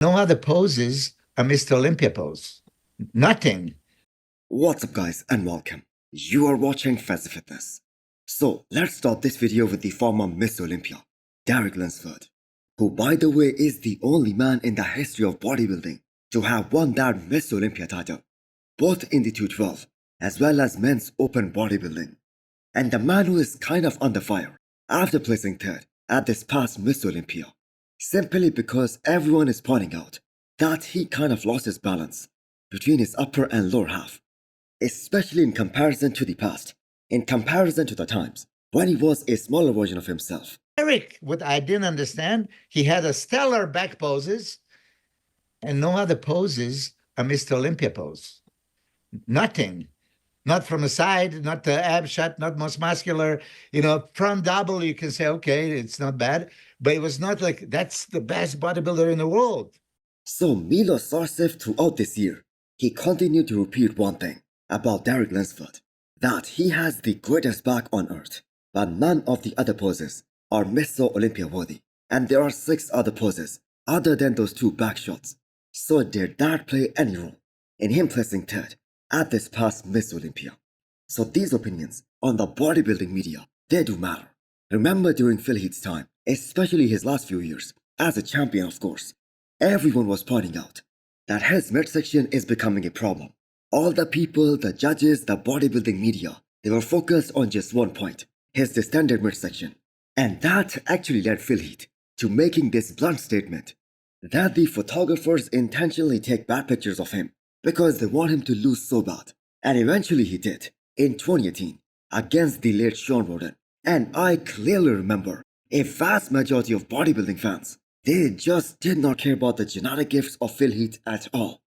No other poses a Mr. Olympia pose. Nothing. What's up guys and welcome. You are watching Fazi Fitness. So let's start this video with the former Miss Olympia, Derek Lunsford, who by the way is the only man in the history of bodybuilding to have won that Miss Olympia title, both in the 212 as well as men's open bodybuilding. And the man who is kind of under fire after placing third at this past Miss Olympia, simply because everyone is pointing out that he kind of lost his balance between his upper and lower half, especially in comparison to the past, in comparison to the times when he was a smaller version of himself. Eric, what I didn't understand, he had a stellar back poses and no other poses a Mr. Olympia pose. Nothing. Not from the side, not the ab shot, not most muscular. Front double, you can say, okay, it's not bad. But it was not like, that's the best bodybuilder in the world. So Milos Sarcev throughout this year, he continued to repeat one thing about Derek Lunsford, that he has the greatest back on earth, but none of the other poses are Mr. Olympia worthy. And there are 6 other poses other than those 2 back shots. So did that play any role in him placing third at this past Miss Olympia? So these opinions on the bodybuilding media, they do matter. Remember during Phil Heath's time, especially his last few years, as a champion of course, everyone was pointing out that his midsection is becoming a problem. All the people, the judges, the bodybuilding media, they were focused on just one point, his distended midsection. And that actually led Phil Heath to making this blunt statement that the photographers intentionally take bad pictures of him because they want him to lose so bad. And eventually he did, in 2018, against the late Sean Roden. And I clearly remember a vast majority of bodybuilding fans, they just did not care about the genetic gifts of Phil Heath at all.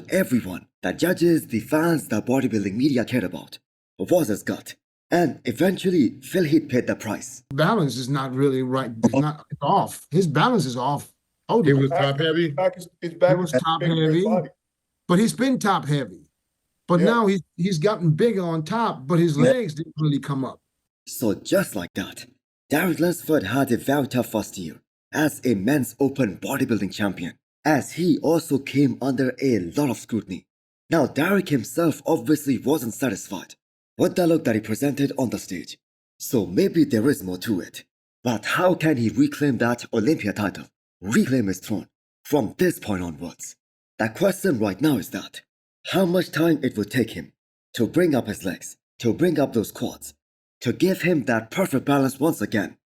Everyone, the judges, the fans, the bodybuilding media cared about was his gut. And eventually, Phil Heath paid the price. Balance is not really right. It's not it's off. His balance is off. Oh, He was top heavy. He was top heavy, but he's been top heavy. But now he's gotten bigger on top, but his legs didn't really come up. So just like that, Derek Lunsford had a very tough first year as a men's open bodybuilding champion, as he also came under a lot of scrutiny. Now Derek himself obviously wasn't satisfied with the look that he presented on the stage. So maybe there is more to it. But how can he reclaim that Olympia title, reclaim his throne from this point onwards? The question right now is that, how much time it would take him to bring up his legs, to bring up those quads, to give him that perfect balance once again,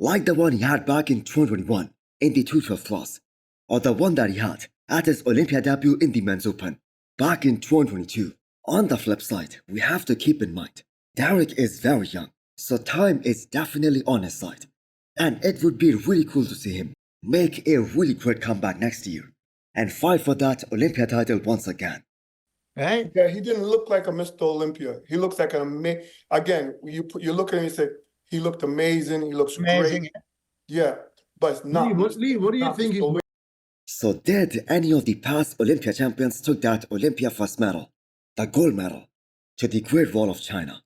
like the one he had back in 2021 in the 212 class, or the one that he had at his Olympia debut in the men's open back in 2022. On the flip side, we have to keep in mind, Derek is very young, so time is definitely on his side. And it would be really cool to see him make a really great comeback next year and fight for that Olympia title once again. Right? Yeah, he didn't look like a Mr. Olympia. He looks like again, you look at him and say, he looked amazing, he looks Amazing. great. Yeah, but it's not. Lee, what do you think? So did any of the past Olympia champions took that Olympia first medal, the gold medal, to the Great Wall of China?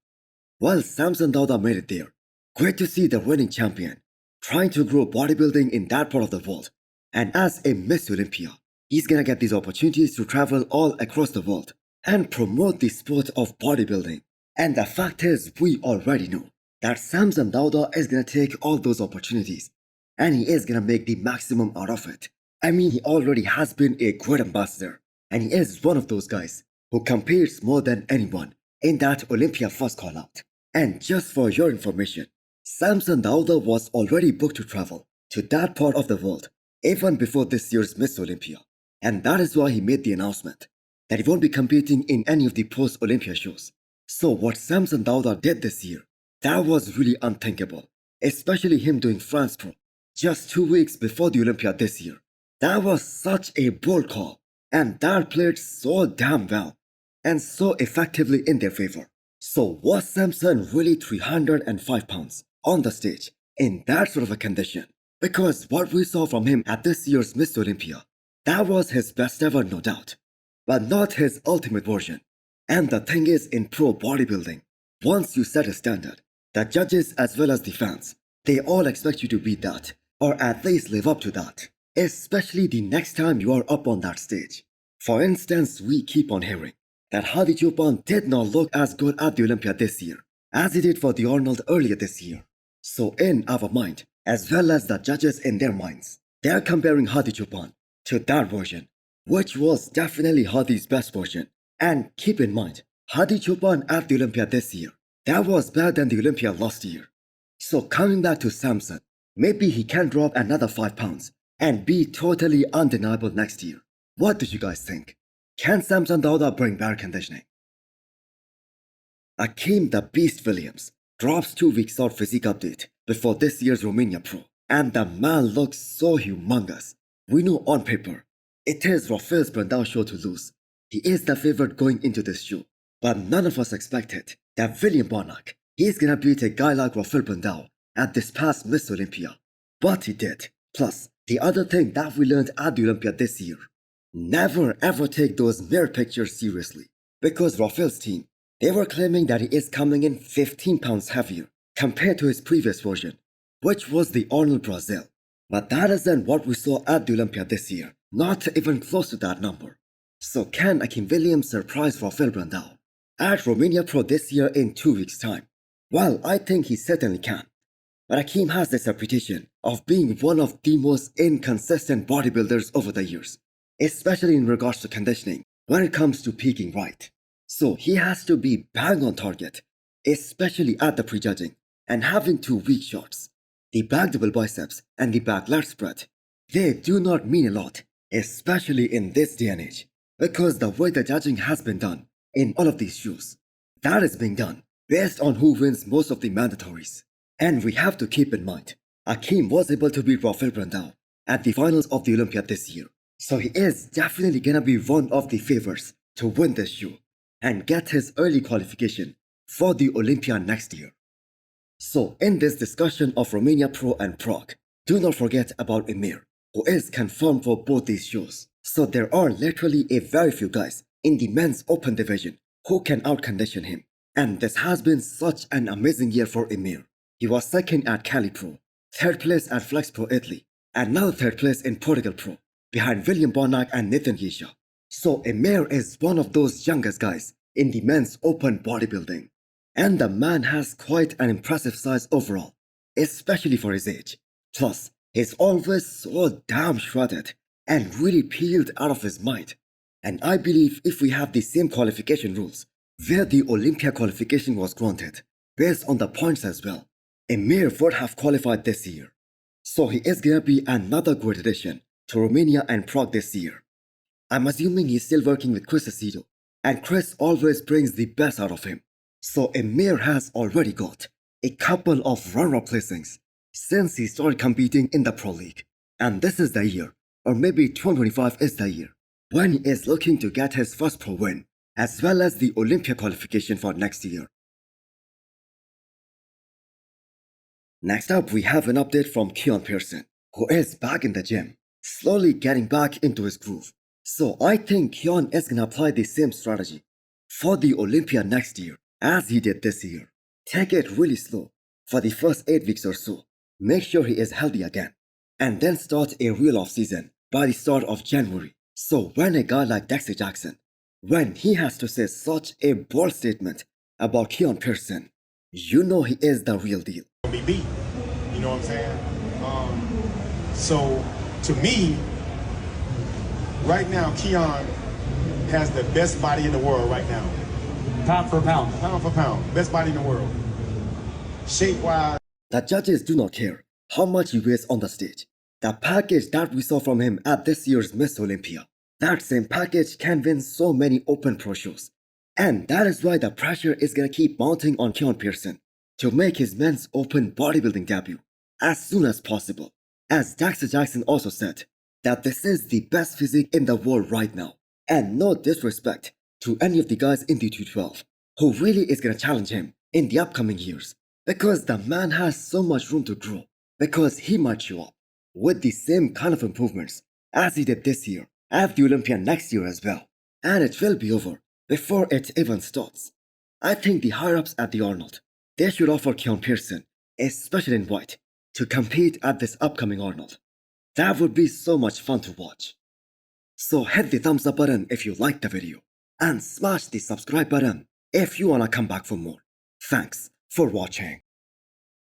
Well, Samson Dauda made it there. Great to see the reigning champion trying to grow bodybuilding in that part of the world. And as a Miss Olympia, he's gonna get these opportunities to travel all across the world and promote the sport of bodybuilding. And the fact is, we already know that Samson Dauda is gonna take all those opportunities and he is gonna make the maximum out of it. I mean, he already has been a great ambassador, and he is one of those guys who competes more than anyone in that Olympia first call out. And just for your information, Samson Dauda was already booked to travel to that part of the world even before this year's Miss Olympia. And that is why he made the announcement that he won't be competing in any of the post-Olympia shows. So what Samson Dauda did this year, that was really unthinkable, especially him doing France Pro just 2 weeks before the Olympia this year. That was such a bold call, and that played so damn well and so effectively in their favor. So was Samson really 305 pounds on the stage in that sort of a condition? Because what we saw from him at this year's Miss Olympia, that was his best ever, no doubt, but not his ultimate version. And the thing is, in pro bodybuilding, once you set a standard, the judges as well as the fans, they all expect you to beat that, or at least live up to that. especially the next time you are up on that stage. For instance, we keep on hearing that Hadi Choopan did not look as good at the Olympia this year as he did for the Arnold earlier this year. So in our mind, as well as the judges in their minds, they are comparing Hadi Choopan to that version, which was definitely Hadi's best version. And keep in mind, Hadi Choopan at the Olympia this year, that was better than the Olympia last year. So coming back to Samson, maybe he can drop another 5 pounds and be totally undeniable next year. What do you guys think? Can Samson Dauda bring better conditioning? Akim the Beast Williams drops 2 weeks out physique update before this year's Romania Pro, and the man looks so humongous. We know on paper, it is Rafael's Brandao show to lose. He is the favorite going into this show, but none of us expected that William Bonac, he's gonna beat a guy like Rafael Brandao at this past Miss Olympia. But he did. Plus, the other thing that we learned at the Olympia this year, never ever take those mirror pictures seriously, because Rafael's team, they were claiming that he is coming in 15 pounds heavier compared to his previous version, which was the Arnold Brazil. But that isn't what we saw at the Olympia this year, not even close to that number. So can Akim Williams surprise Rafael Brandao at Romania Pro this year in 2 weeks' time? Well, I think he certainly can. But Akim has this reputation of being one of the most inconsistent bodybuilders over the years, especially in regards to conditioning when it comes to peaking right. So he has to be bang on target, especially at the prejudging, and having 2 weak shots. The back double biceps and the back lat spread, they do not mean a lot, especially in this day and age, because the way the judging has been done in all of these shows, that is being done based on who wins most of the mandatories. And we have to keep in mind, Akim was able to beat Rafael Brandao at the finals of the Olympia this year, so he is definitely gonna be one of the favorites to win this show and get his early qualification for the Olympia next year. So in this discussion of Romania Pro and Prague, do not forget about Emir, who is confirmed for both these shows. So there are literally a very few guys in the men's open division who can outcondition him. And this has been such an amazing year for Emir. He was second at Cali Pro, third place at Flex Pro Italy, and now third place in Portugal Pro, behind William Bonac and Nathan Yesha. So Emir is one of those youngest guys in the men's open bodybuilding. And the man has quite an impressive size overall, especially for his age. Plus, he's always so damn shredded and really peeled out of his mind. And I believe if we have the same qualification rules, where the Olympia qualification was granted, based on the points as well, Emir would have qualified this year. So he is gonna be another great addition to Romania and Prague this year. I'm assuming he's still working with Chris Aceto, and Chris always brings the best out of him. So Emir has already got a couple of runner-up placings since he started competing in the Pro League. And this is the year, or maybe 2025 is the year, when he is looking to get his first Pro win, as well as the Olympia qualification for next year. Next up, we have an update from Keone Pearson, who is back in the gym, slowly getting back into his groove. So I think Keone is gonna apply the same strategy for the Olympia next year as he did this year. Take it really slow for the first 8 weeks or so. Make sure he is healthy again. And then start a real off-season by the start of January. So when a guy like Dexter Jackson, when he has to say such a bold statement about Keone Pearson, you know he is the real deal. Be beat, you know what I'm saying? So to me, right now, Keone has the best body in the world right now. Pound for pound. Pound for pound, best body in the world. Shape-wise. The judges do not care how much he weighs on the stage. The package that we saw from him at this year's Miss Olympia, that same package can win so many open pro shows. And that is why the pressure is gonna keep mounting on Keone Pearson to make his men's open bodybuilding debut as soon as possible. As Dexter Jackson also said, that this is the best physique in the world right now. And no disrespect to any of the guys in the 212 who really is gonna challenge him in the upcoming years, because the man has so much room to grow, because he might show up with the same kind of improvements as he did this year at the Olympia next year as well. And it will be over before it even starts. I think the higher-ups at the Arnold, they should offer Keone Pearson, especially in white, to compete at this upcoming Arnold. That would be so much fun to watch. So hit the thumbs up button if you liked the video and smash the subscribe button if you wanna come back for more. Thanks for watching.